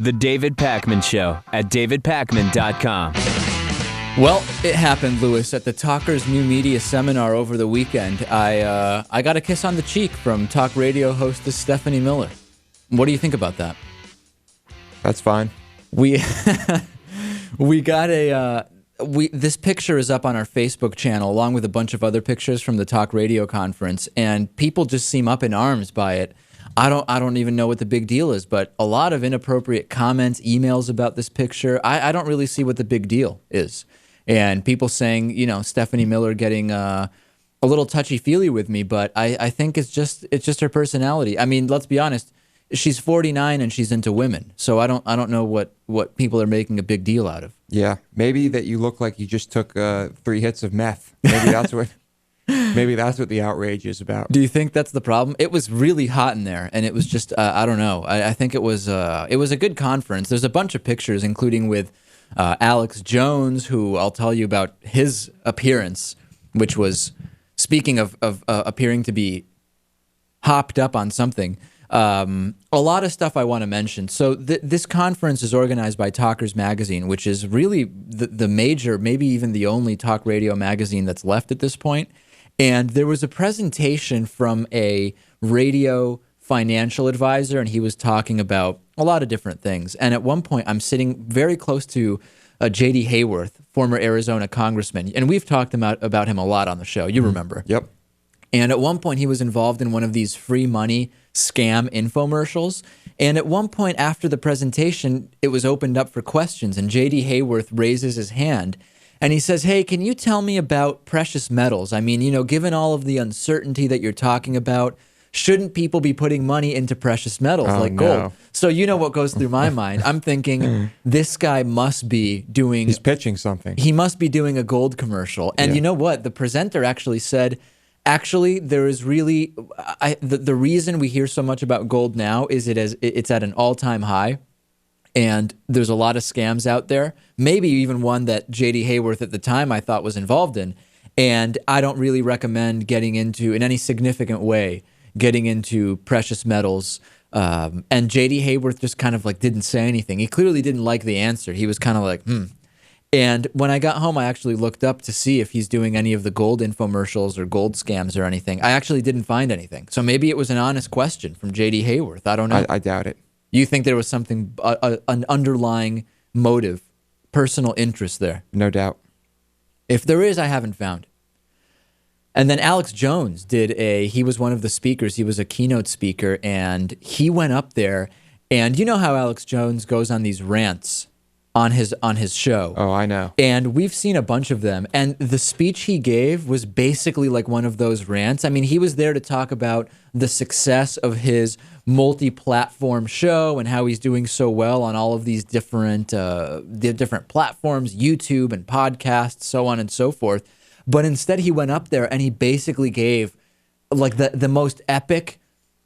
The David Pakman Show at davidpakman.com. Well, it happened, Lewis. At the Talkers New Media Seminar over the weekend, I got a kiss on the cheek from talk radio hostess Stephanie Miller. What do you think about that? That's fine. We got this picture is up on our Facebook channel along with a bunch of other pictures from the talk radio conference, and people just seem up in arms by it. I don't even know what the big deal is, but a lot of inappropriate comments, emails about this picture. I don't really see what the big deal is. And people saying, Stephanie Miller getting a little touchy-feely with me, but I think it's just her personality. I mean, let's be honest. She's 49 and she's into women, so I don't know what people are making a big deal out of. Yeah, maybe that you look like you just took 3 hits of meth. Maybe that's what. Maybe that's what the outrage is about. Do you think that's the problem? It was really hot in there, and it was just I don't know. I think it was a good conference. There's a bunch of pictures, including with Alex Jones, who I'll tell you about his appearance, which was, speaking of appearing to be hopped up on something. A lot of stuff I want to mention. So this conference is organized by Talkers Magazine, which is really the major, maybe even the only talk radio magazine that's left at this point. And there was a presentation from a radio financial advisor, and he was talking about a lot of different things. And at one point, I'm sitting very close to J.D. Hayworth, former Arizona congressman. And we've talked about him a lot on the show. You remember. Yep. And at one point, he was involved in one of these free money scam infomercials. And at one point after the presentation, it was opened up for questions. And J.D. Hayworth raises his hand. And he says, hey, can you tell me about precious metals? I mean, given all of the uncertainty that you're talking about, shouldn't people be putting money into precious metals like gold? So you know what goes through my mind. I'm thinking this guy must be doing... He's pitching something. He must be doing a gold commercial. And you know what? The presenter actually said, there is really... the reason we hear so much about gold now is it's at an all-time high. And there's a lot of scams out there, maybe even one that J.D. Hayworth at the time I thought was involved in. And I don't really recommend getting into, in any significant way, getting into precious metals. And J.D. Hayworth just kind of didn't say anything. He clearly didn't like the answer. He was kind of like, And when I got home, I actually looked up to see if he's doing any of the gold infomercials or gold scams or anything. I actually didn't find anything. So maybe it was an honest question from J.D. Hayworth. I don't know. I doubt it. You think there was something, an underlying motive, personal interest there? No doubt. If there is, I haven't found. And then Alex Jones he was one of the speakers. He was a keynote speaker, and he went up there. And you know how Alex Jones goes on these rants on his show. Oh, I know. And we've seen a bunch of them. And the speech he gave was basically like one of those rants. I mean, he was there to talk about the success of his multi-platform show and how he's doing so well on all of these different platforms, YouTube and podcasts, so on and so forth. But instead, he went up there and he basically gave the most epic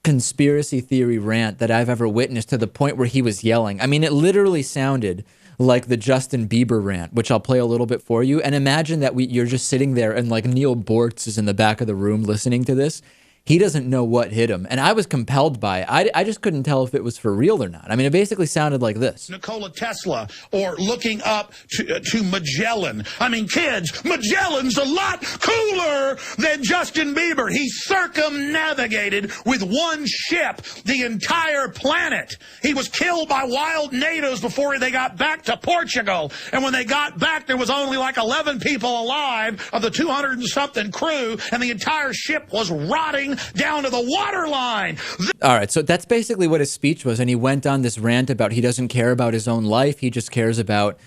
conspiracy theory rant that I've ever witnessed, to the point where he was yelling. I mean, it literally sounded like the Justin Bieber rant, which I'll play a little bit for you. And imagine that you're just sitting there and Neil Bortz is in the back of the room listening to this. He doesn't know what hit him. And I was compelled by it. I just couldn't tell if it was for real or not. I mean, it basically sounded like this. Nikola Tesla, or looking up to Magellan. I mean, kids, Magellan's a lot cooler than Justin Bieber. He circumnavigated with one ship the entire planet. He was killed by wild natives before they got back to Portugal. And when they got back, there was only 11 people alive of the 200 and something crew, and the entire ship was rotting down to the waterline. All right, so that's basically what his speech was, and he went on this rant about he doesn't care about his own life. He just cares about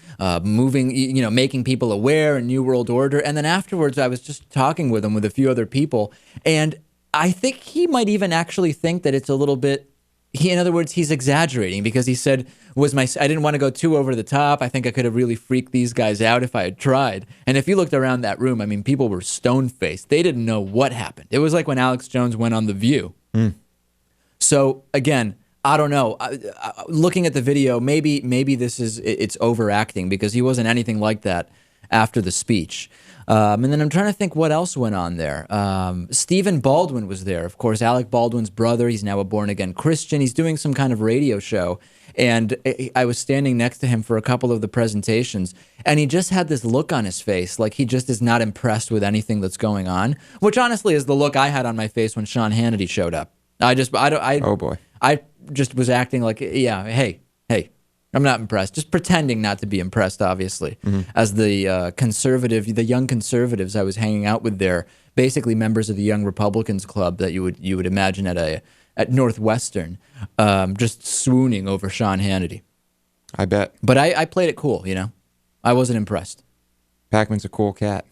making people aware and New World Order. And then afterwards, I was just talking with him with a few other people, and I think he might even actually think that it's a little bit... in other words, he's exaggerating, because he said, I didn't want to go too over the top. I think I could have really freaked these guys out if I had tried. And if you looked around that room, I mean, people were stone-faced. They didn't know what happened. It was like when Alex Jones went on The View. So, again, I don't know. Looking at the video, maybe it's overacting, because he wasn't anything like that after the speech. And then I'm trying to think what else went on there. Stephen Baldwin was there, of course, Alec Baldwin's brother. He's now a born-again Christian. He's doing some kind of radio show. And I was standing next to him for a couple of the presentations, and he just had this look on his face, like he just is not impressed with anything that's going on, which honestly is the look I had on my face when Sean Hannity showed up. Oh, boy. I just was acting like, yeah, hey, I'm not impressed. Just pretending not to be impressed, obviously. As the young conservatives I was hanging out with there, basically members of the Young Republicans Club that you would imagine at Northwestern, just swooning over Sean Hannity. I bet. But I played it cool, I wasn't impressed. Pakman's a cool cat.